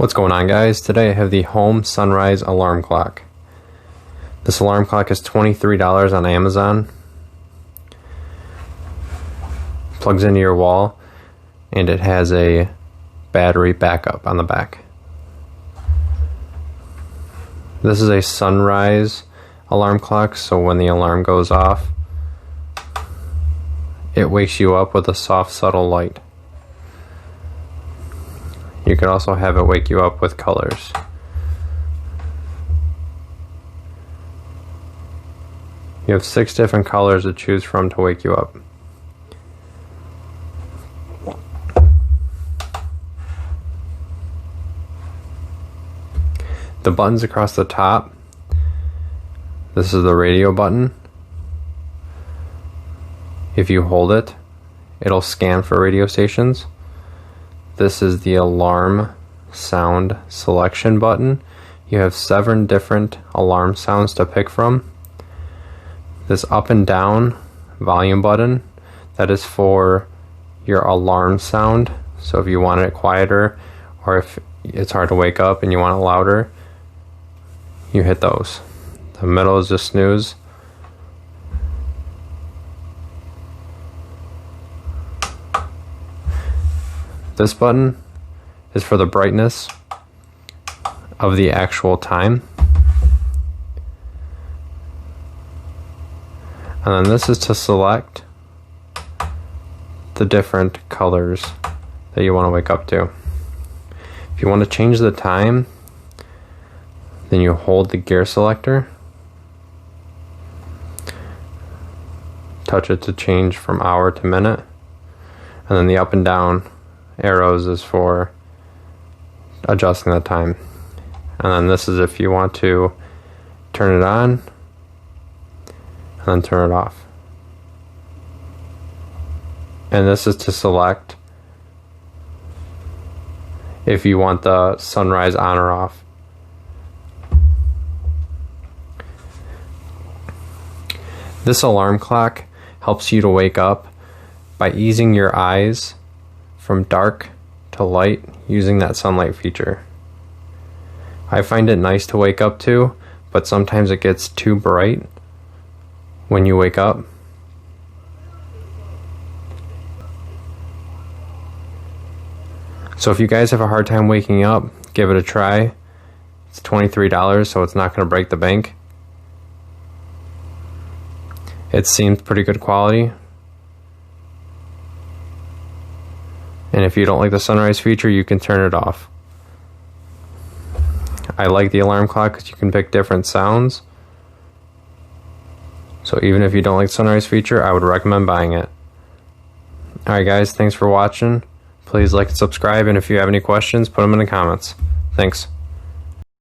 What's going on, guys? Today I have the Home Sunrise alarm clock. This alarm clock is $23 on Amazon. Plugs into your wall and it has a battery backup on the back. This is a sunrise alarm clock, so when the alarm goes off, it wakes you up with a soft, subtle light. You can also have it wake you up with colors. You have 6 different colors to choose from to wake you up. The buttons across the top, this is the radio button. If you hold it, it'll scan for radio stations. This is the alarm sound selection button. You have 7 different alarm sounds to pick from. This up and down volume button, that is for your alarm sound. So if you want it quieter, or if it's hard to wake up and you want it louder, you hit those. The middle is just snooze. This button is for the brightness of the actual time. And then this is to select the different colors that you want to wake up to. If you want to change the time, then you hold the gear selector, touch it to change from hour to minute, and then the up and down arrows is for adjusting the time. And then this is if you want to turn it on and then turn it off. And this is to select if you want the sunrise on or off. This alarm clock helps you to wake up by easing your eyes from dark to light using that sunlight feature. I find it nice to wake up to, but sometimes it gets too bright when you wake up. So if you guys have a hard time waking up, give it a try. It's $23, so it's not going to break the bank. It seems pretty good quality. And if you don't like the sunrise feature, you can turn it off. I like the alarm clock because you can pick different sounds. So even if you don't like the sunrise feature, I would recommend buying it. Alright guys, thanks for watching. Please like and subscribe, and if you have any questions, put them in the comments. Thanks.